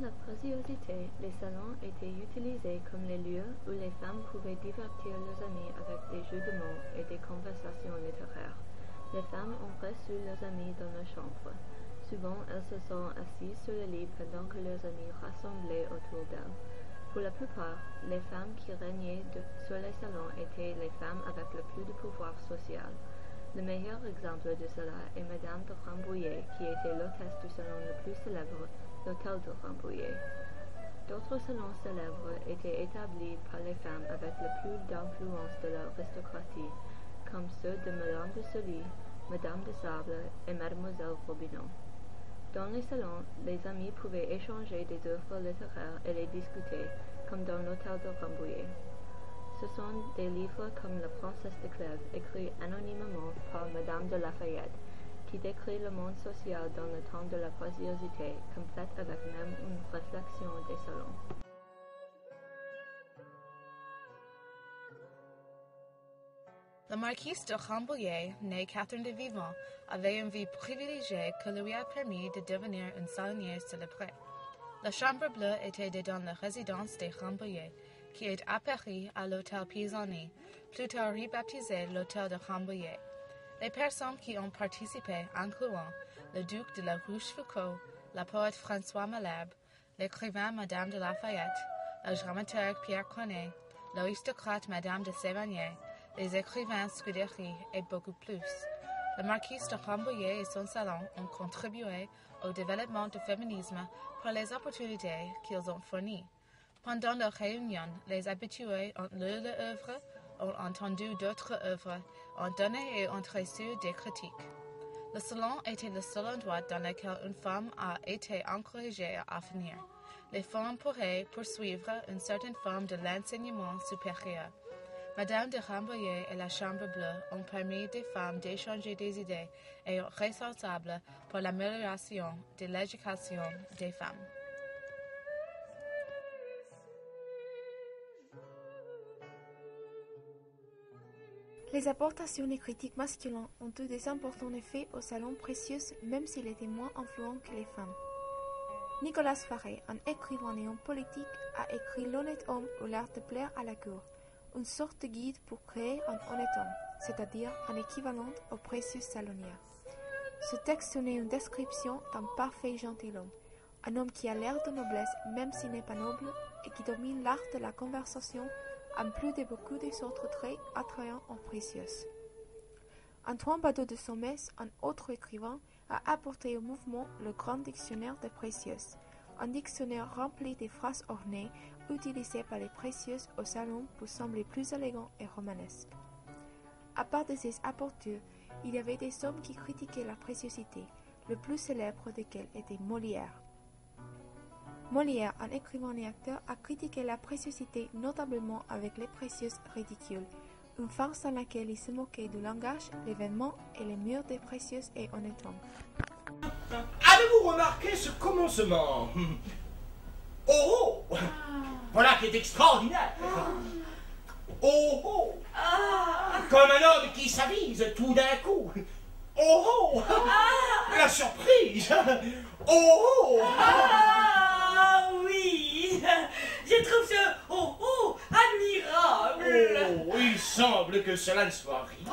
la préciosité, les salons étaient utilisés comme les lieux où les femmes pouvaient divertir leurs amis avec des jeux de mots et des conversations littéraires. Les femmes ont reçu leurs amis dans leur chambre. Souvent, elles se sont assises sur le lit pendant que leurs amis rassemblaient autour d'elles. Pour la plupart, les femmes qui régnaient sur les salons étaient les femmes avec le plus de pouvoir social. Le meilleur exemple de cela est Madame de Rambouillet, qui était l'hôtesse du salon le plus célèbre, l'hôtel de Rambouillet. D'autres salons célèbres étaient établis par les femmes avec le plus d'influence de l'aristocratie, comme ceux de Madame de Sully, Madame de Sable et Mademoiselle Robineau. Dans les salons, les amis pouvaient échanger des œuvres littéraires et les discuter, comme dans l'hôtel de Rambouillet. Ce sont des livres comme La Princesse de Clèves, écrits anonymement par Madame de Lafayette, qui décrit le monde social dans le temps de la préciosité, complète avec même une réflexion des salons. La marquise de Rambouillet, née Catherine de Vivant, avait une vie privilégiée qui lui a permis de devenir une salonière célébrée. La chambre bleue était dans la résidence des Rambouillet, qui est à Paris à l'hôtel Pisani, plus tard rebaptisé l'hôtel de Rambouillet. Les personnes qui ont participé incluant le duc de la Rochefoucauld, la poète François Malherbe, l'écrivain Madame de Lafayette, le dramaturge Pierre Corneille, l'aristocrate Madame de Sévigné, les écrivains Scudéry et beaucoup plus. La marquise de Rambouillet et son salon ont contribué au développement du féminisme par les opportunités qu'ils ont fournies. Pendant leurs réunions, les habitués ont lu l'œuvre, ont entendu d'autres œuvres, ont donné et ont reçu des critiques. Le salon était le seul endroit dans lequel une femme a été encouragée à venir. Les femmes pourraient poursuivre une certaine forme de l'enseignement supérieur. Madame de Rambouillet et la Chambre bleue ont permis des femmes d'échanger des idées et sont responsables pour l'amélioration de l'éducation des femmes. Les apportations des critiques masculins ont eu des importants effets au salon précieux, même s'il était moins influent que les femmes. Nicolas Farey, un écrivain et homme politique, a écrit L'honnête homme ou l'art de plaire à la cour, une sorte de guide pour créer un honnête homme, c'est-à-dire un équivalent aux précieuses salonnières. Ce texte tenait une description d'un parfait gentilhomme, un homme qui a l'air de noblesse même s'il n'est pas noble et qui domine l'art de la conversation en plus de beaucoup des autres traits attrayants aux précieuses. Antoine Badeau de Sommes, un autre écrivain, a apporté au mouvement le grand dictionnaire des précieuses, un dictionnaire rempli de phrases ornées utilisées par les précieuses au salon pour sembler plus élégants et romanesques. À part de ces apportures, il y avait des hommes qui critiquaient la préciosité, le plus célèbre desquels était Molière. Molière, un écrivain et acteur, a critiqué la préciosité notablement avec Les précieuses ridicules, une farce dans laquelle il se moquait du langage, l'événement et les murs des précieuses et honnêtes hommes. Avez-vous remarqué ce commencement? Oh oh! Voilà qui est extraordinaire! Oh oh! Comme un homme qui s'avise tout d'un coup! Oh oh! La surprise! Oh oh! Ah oui! Je trouve ce oh oh admirable! Oh, il semble que cela ne soit rien.